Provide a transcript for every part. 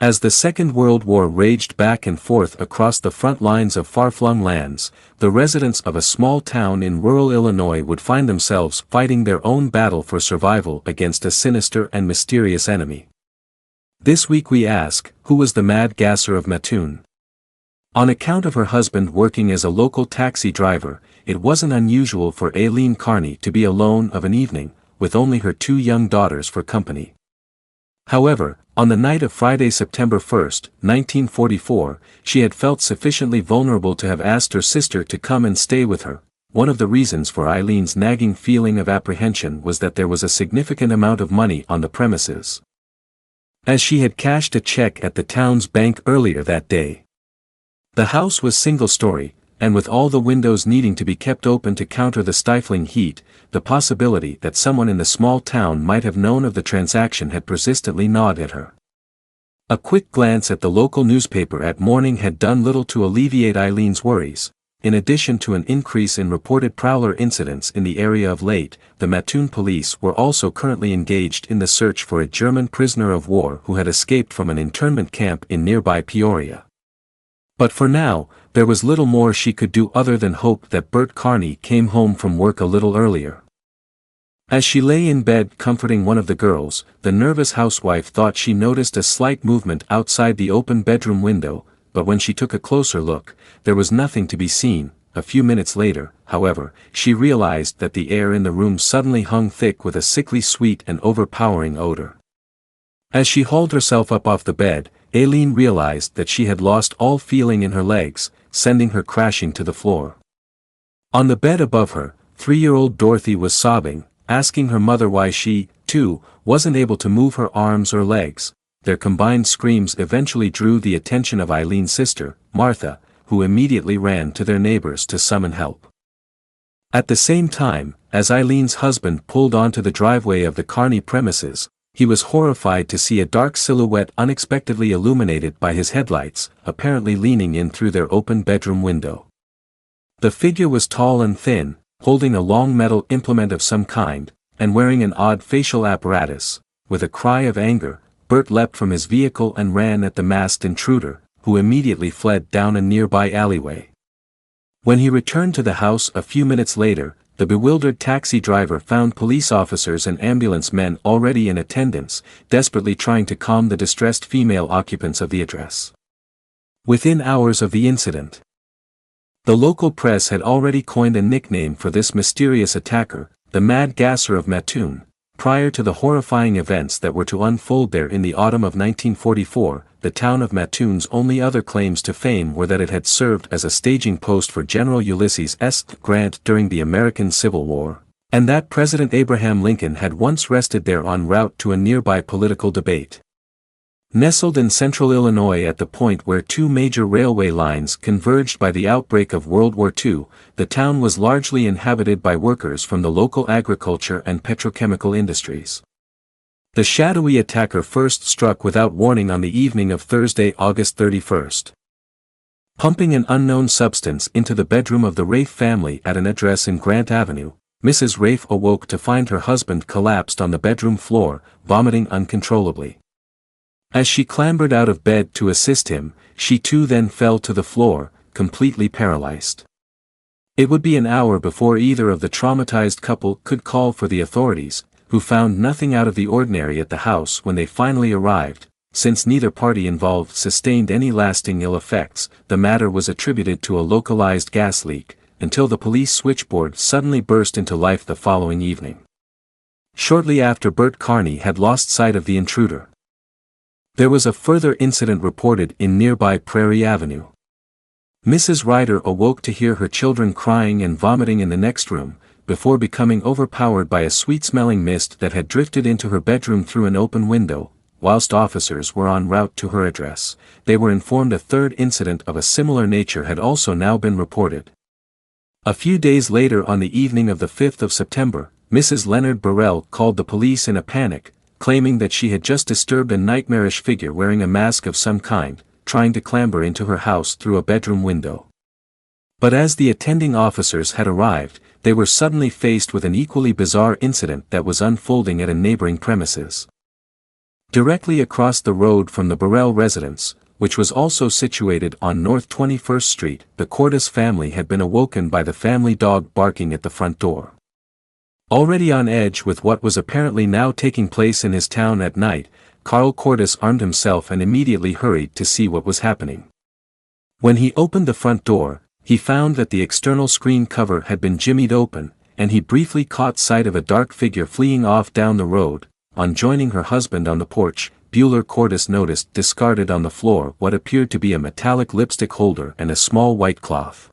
As the Second World War raged back and forth across the front lines of far-flung lands, the residents of a small town in rural Illinois would find themselves fighting their own battle for survival against a sinister and mysterious enemy. This week we ask, who was the Mad Gasser of Mattoon? On account of her husband working as a local taxi driver, it wasn't unusual for Aileen Carney to be alone of an evening, with only her 2 young daughters for company. However, on the night of Friday, September 1, 1944, she had felt sufficiently vulnerable to have asked her sister to come and stay with her. One of the reasons for Aileen's nagging feeling of apprehension was that there was a significant amount of money on the premises, as she had cashed a check at the town's bank earlier that day. The house was single-story, and with all the windows needing to be kept open to counter the stifling heat, the possibility that someone in the small town might have known of the transaction had persistently gnawed at her. A quick glance at the local newspaper at morning had done little to alleviate Aileen's worries. In addition to an increase in reported prowler incidents in the area of late, the Mattoon police were also currently engaged in the search for a German prisoner of war who had escaped from an internment camp in nearby Peoria. But for now, there was little more she could do other than hope that Bert Carney came home from work a little earlier. As she lay in bed comforting one of the girls, the nervous housewife thought she noticed a slight movement outside the open bedroom window, but when she took a closer look, there was nothing to be seen. A few minutes later, however, she realized that the air in the room suddenly hung thick with a sickly sweet and overpowering odor. As she hauled herself up off the bed, Aileen realized that she had lost all feeling in her legs, sending her crashing to the floor. On the bed above her, 3-year-old Dorothy was sobbing, asking her mother why she, too, wasn't able to move her arms or legs. Their combined screams eventually drew the attention of Aileen's sister, Martha, who immediately ran to their neighbors to summon help. At the same time, as Aileen's husband pulled onto the driveway of the Carney premises, he was horrified to see a dark silhouette unexpectedly illuminated by his headlights, apparently leaning in through their open bedroom window. The figure was tall and thin, holding a long metal implement of some kind, and wearing an odd facial apparatus. With a cry of anger, Bert leapt from his vehicle and ran at the masked intruder, who immediately fled down a nearby alleyway. When he returned to the house a few minutes later, the bewildered taxi driver found police officers and ambulance men already in attendance, desperately trying to calm the distressed female occupants of the address. Within hours of the incident, the local press had already coined a nickname for this mysterious attacker, the Mad Gasser of Mattoon. Prior to the horrifying events that were to unfold there in the autumn of 1944, the town of Mattoon's only other claims to fame were that it had served as a staging post for General Ulysses S. Grant during the American Civil War, and that President Abraham Lincoln had once rested there en route to a nearby political debate. Nestled in central Illinois at the point where 2 major railway lines converged by the outbreak of World War II, the town was largely inhabited by workers from the local agriculture and petrochemical industries. The shadowy attacker first struck without warning on the evening of Thursday, August 31. Pumping an unknown substance into the bedroom of the Rafe family at an address in Grant Avenue, Mrs. Rafe awoke to find her husband collapsed on the bedroom floor, vomiting uncontrollably. As she clambered out of bed to assist him, she too then fell to the floor, completely paralyzed. It would be an hour before either of the traumatized couple could call for the authorities, who found nothing out of the ordinary at the house when they finally arrived. Since neither party involved sustained any lasting ill effects, the matter was attributed to a localized gas leak, until the police switchboard suddenly burst into life the following evening. Shortly after Bert Carney had lost sight of the intruder, there was a further incident reported in nearby Prairie Avenue. Mrs. Ryder awoke to hear her children crying and vomiting in the next room, before becoming overpowered by a sweet-smelling mist that had drifted into her bedroom through an open window. Whilst officers were en route to her address, they were informed a third incident of a similar nature had also now been reported. A few days later, on the evening of the 5th of September, Mrs. Leonard Burrell called the police in a panic, claiming that she had just disturbed a nightmarish figure wearing a mask of some kind, trying to clamber into her house through a bedroom window. But as the attending officers had arrived, they were suddenly faced with an equally bizarre incident that was unfolding at a neighboring premises. Directly across the road from the Burrell residence, which was also situated on North 21st Street, the Cordes family had been awoken by the family dog barking at the front door. Already on edge with what was apparently now taking place in his town at night, Carl Cordes armed himself and immediately hurried to see what was happening. When he opened the front door, he found that the external screen cover had been jimmied open, and he briefly caught sight of a dark figure fleeing off down the road. On joining her husband on the porch, Bueller Cordes noticed discarded on the floor what appeared to be a metallic lipstick holder and a small white cloth.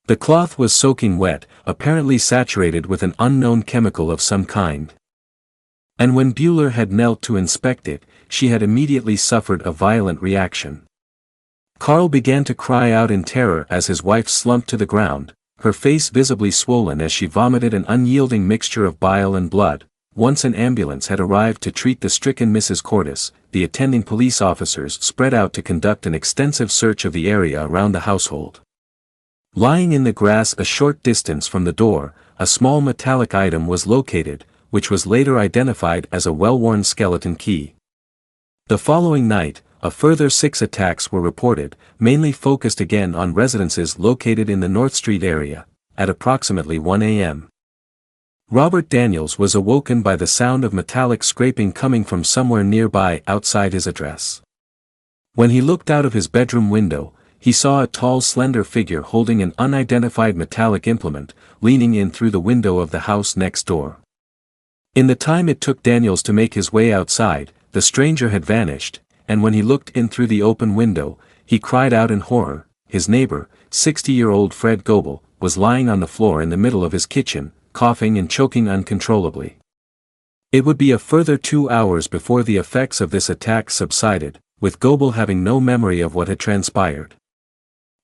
The cloth was soaking wet, apparently saturated with an unknown chemical of some kind. And when Bueller had knelt to inspect it, she had immediately suffered a violent reaction. Carl began to cry out in terror as his wife slumped to the ground, her face visibly swollen as she vomited an unyielding mixture of bile and blood. Once an ambulance had arrived to treat the stricken Mrs. Cordes, the attending police officers spread out to conduct an extensive search of the area around the household. Lying in the grass a short distance from the door, a small metallic item was located, which was later identified as a well-worn skeleton key. The following night, a further 6 attacks were reported, mainly focused again on residences located in the North Street area, at approximately 1 a.m. Robert Daniels was awoken by the sound of metallic scraping coming from somewhere nearby outside his address. When he looked out of his bedroom window, he saw a tall slender figure holding an unidentified metallic implement, leaning in through the window of the house next door. In the time it took Daniels to make his way outside, the stranger had vanished, and when he looked in through the open window, he cried out in horror. His neighbor, 60-year-old Fred Goebel, was lying on the floor in the middle of his kitchen, coughing and choking uncontrollably. It would be a further 2 hours before the effects of this attack subsided, with Goebel having no memory of what had transpired.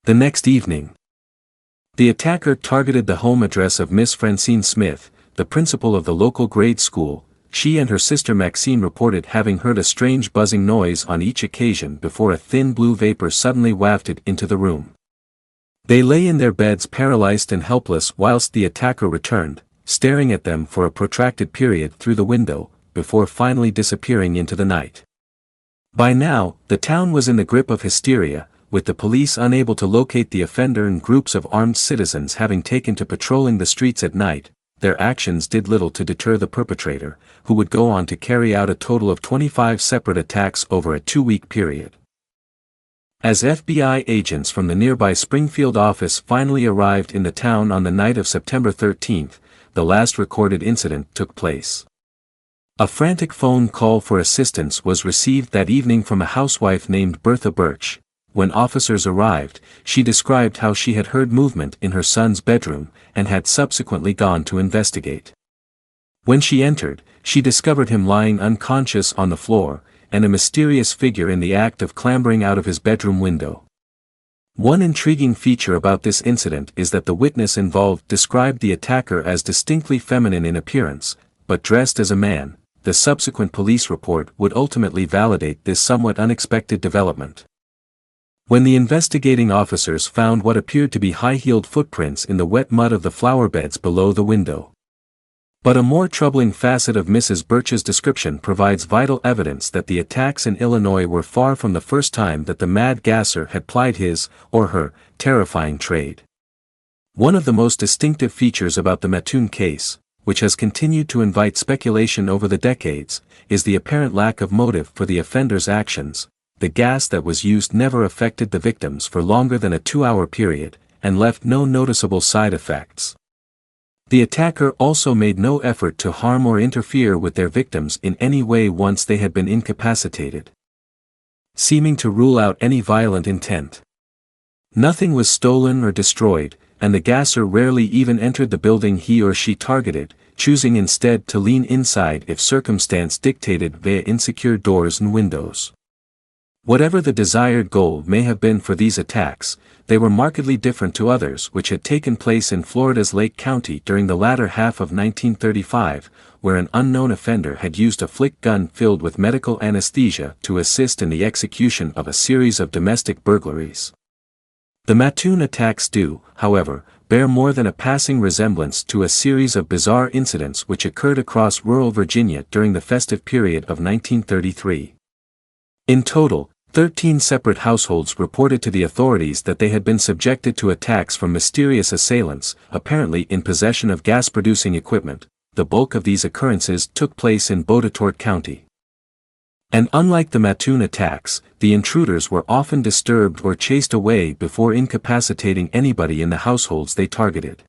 The next evening, the attacker targeted the home address of Miss Francine Smith, the principal of the local grade school. She and her sister Maxine reported having heard a strange buzzing noise on each occasion before a thin blue vapor suddenly wafted into the room. They lay in their beds paralyzed and helpless whilst the attacker returned, staring at them for a protracted period through the window, before finally disappearing into the night. By now, the town was in the grip of hysteria, with the police unable to locate the offender and groups of armed citizens having taken to patrolling the streets at night. Their actions did little to deter the perpetrator, who would go on to carry out a total of 25 separate attacks over a 2-week period. As FBI agents from the nearby Springfield office finally arrived in the town on the night of September 13, the last recorded incident took place. A frantic phone call for assistance was received that evening from a housewife named Bertha Birch. When officers arrived, she described how she had heard movement in her son's bedroom, and had subsequently gone to investigate. When she entered, she discovered him lying unconscious on the floor, and a mysterious figure in the act of clambering out of his bedroom window. One intriguing feature about this incident is that the witness involved described the attacker as distinctly feminine in appearance, but dressed as a man. The subsequent police report would ultimately validate this somewhat unexpected development. When the investigating officers found what appeared to be high-heeled footprints in the wet mud of the flower beds below the window. But a more troubling facet of Mrs. Birch's description provides vital evidence that the attacks in Illinois were far from the first time that the Mad Gasser had plied his, or her, terrifying trade. One of the most distinctive features about the Mattoon case, which has continued to invite speculation over the decades, is the apparent lack of motive for the offender's actions. The gas that was used never affected the victims for longer than a 2-hour period, and left no noticeable side effects. The attacker also made no effort to harm or interfere with their victims in any way once they had been incapacitated, seeming to rule out any violent intent. Nothing was stolen or destroyed, and the gasser rarely even entered the building he or she targeted, choosing instead to lean inside if circumstance dictated via insecure doors and windows. Whatever the desired goal may have been for these attacks, they were markedly different to others which had taken place in Florida's Lake County during the latter half of 1935, where an unknown offender had used a flick gun filled with medical anesthesia to assist in the execution of a series of domestic burglaries. The Mattoon attacks do, however, bear more than a passing resemblance to a series of bizarre incidents which occurred across rural Virginia during the festive period of 1933. In total, 13 separate households reported to the authorities that they had been subjected to attacks from mysterious assailants, apparently in possession of gas-producing equipment. The bulk of these occurrences took place in Botetourt County. And unlike the Mattoon attacks, the intruders were often disturbed or chased away before incapacitating anybody in the households they targeted.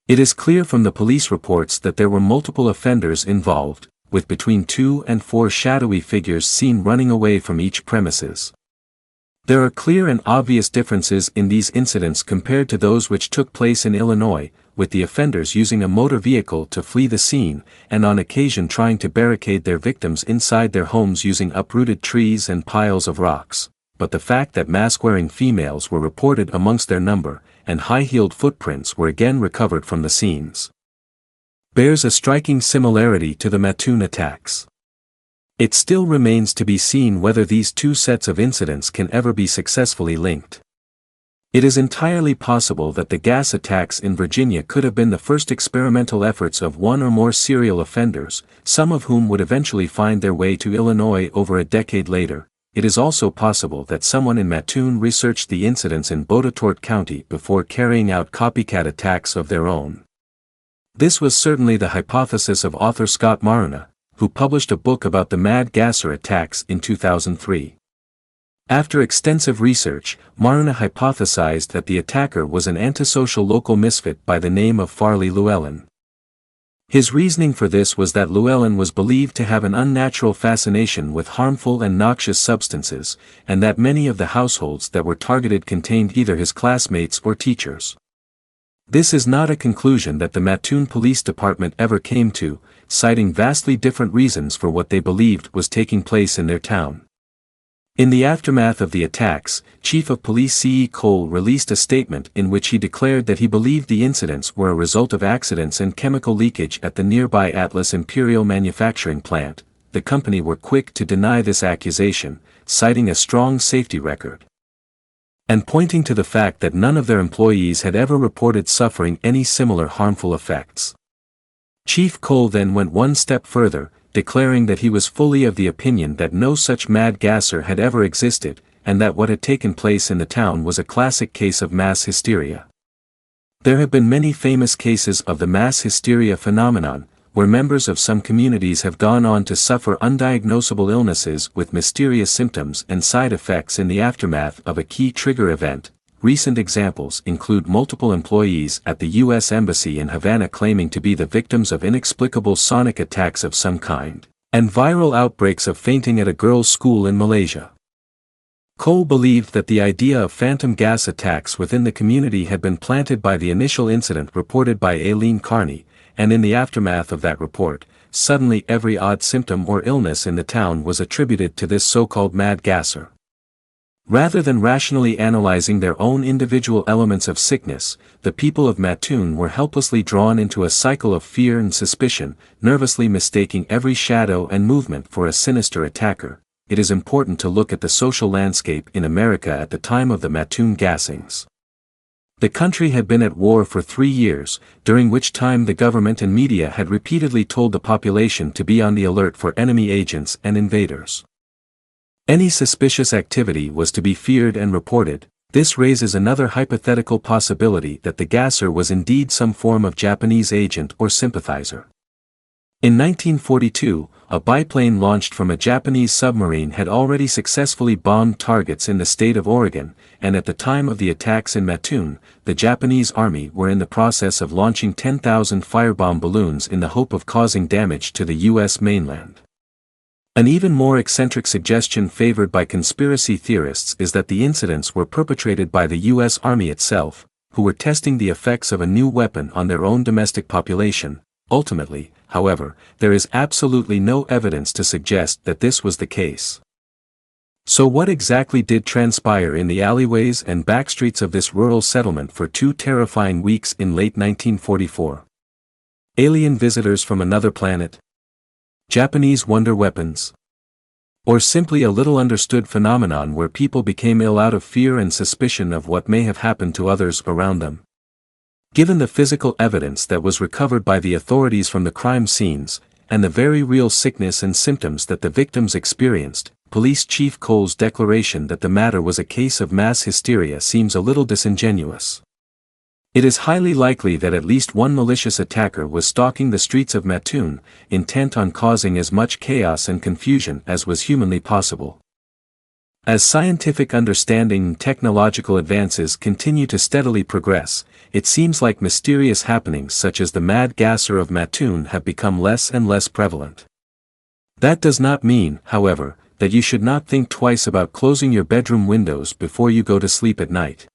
It is clear from the police reports that there were multiple offenders involved, with between 2 and 4 shadowy figures seen running away from each premises. There are clear and obvious differences in these incidents compared to those which took place in Illinois, with the offenders using a motor vehicle to flee the scene, and on occasion trying to barricade their victims inside their homes using uprooted trees and piles of rocks. But the fact that mask-wearing females were reported amongst their number, and high-heeled footprints were again recovered from the scenes, bears a striking similarity to the Mattoon attacks. It still remains to be seen whether these two sets of incidents can ever be successfully linked. It is entirely possible that the gas attacks in Virginia could have been the first experimental efforts of one or more serial offenders, some of whom would eventually find their way to Illinois over a decade later. It is also possible that someone in Mattoon researched the incidents in Botetourt County before carrying out copycat attacks of their own. This was certainly the hypothesis of author Scott Maruna, who published a book about the Mad Gasser attacks in 2003. After extensive research, Maruna hypothesized that the attacker was an antisocial local misfit by the name of Farley Llewellyn. His reasoning for this was that Llewellyn was believed to have an unnatural fascination with harmful and noxious substances, and that many of the households that were targeted contained either his classmates or teachers. This is not a conclusion that the Mattoon Police Department ever came to, citing vastly different reasons for what they believed was taking place in their town. In the aftermath of the attacks, Chief of Police C.E. Cole released a statement in which he declared that he believed the incidents were a result of accidents and chemical leakage at the nearby Atlas Imperial manufacturing plant. The company were quick to deny this accusation, citing a strong safety record, and pointing to the fact that none of their employees had ever reported suffering any similar harmful effects. Chief Cole then went one step further, declaring that he was fully of the opinion that no such Mad Gasser had ever existed, and that what had taken place in the town was a classic case of mass hysteria. There have been many famous cases of the mass hysteria phenomenon, where members of some communities have gone on to suffer undiagnosable illnesses with mysterious symptoms and side effects in the aftermath of a key trigger event. Recent examples include multiple employees at the U.S. Embassy in Havana claiming to be the victims of inexplicable sonic attacks of some kind, and viral outbreaks of fainting at a girls' school in Malaysia. Cole believed that the idea of phantom gas attacks within the community had been planted by the initial incident reported by Aileen Carney, and in the aftermath of that report, suddenly every odd symptom or illness in the town was attributed to this so-called Mad Gasser. Rather than rationally analyzing their own individual elements of sickness, the people of Mattoon were helplessly drawn into a cycle of fear and suspicion, nervously mistaking every shadow and movement for a sinister attacker. It is important to look at the social landscape in America at the time of the Mattoon gassings. The country had been at war for 3 years, during which time the government and media had repeatedly told the population to be on the alert for enemy agents and invaders. Any suspicious activity was to be feared and reported. This raises another hypothetical possibility that the gasser was indeed some form of Japanese agent or sympathizer. In 1942, a biplane launched from a Japanese submarine had already successfully bombed targets in the state of Oregon, and at the time of the attacks in Mattoon, the Japanese army were in the process of launching 10,000 firebomb balloons in the hope of causing damage to the U.S. mainland. An even more eccentric suggestion favored by conspiracy theorists is that the incidents were perpetrated by the U.S. Army itself, who were testing the effects of a new weapon on their own domestic population. Ultimately, however, there is absolutely no evidence to suggest that this was the case. So what exactly did transpire in the alleyways and backstreets of this rural settlement for 2 terrifying weeks in late 1944? Alien visitors from another planet? Japanese wonder weapons? Or simply a little understood phenomenon where people became ill out of fear and suspicion of what may have happened to others around them? Given the physical evidence that was recovered by the authorities from the crime scenes, and the very real sickness and symptoms that the victims experienced, Police Chief Cole's declaration that the matter was a case of mass hysteria seems a little disingenuous. It is highly likely that at least one malicious attacker was stalking the streets of Mattoon, intent on causing as much chaos and confusion as was humanly possible. As scientific understanding and technological advances continue to steadily progress, it seems like mysterious happenings such as the Mad Gasser of Mattoon have become less and less prevalent. That does not mean, however, that you should not think twice about closing your bedroom windows before you go to sleep at night.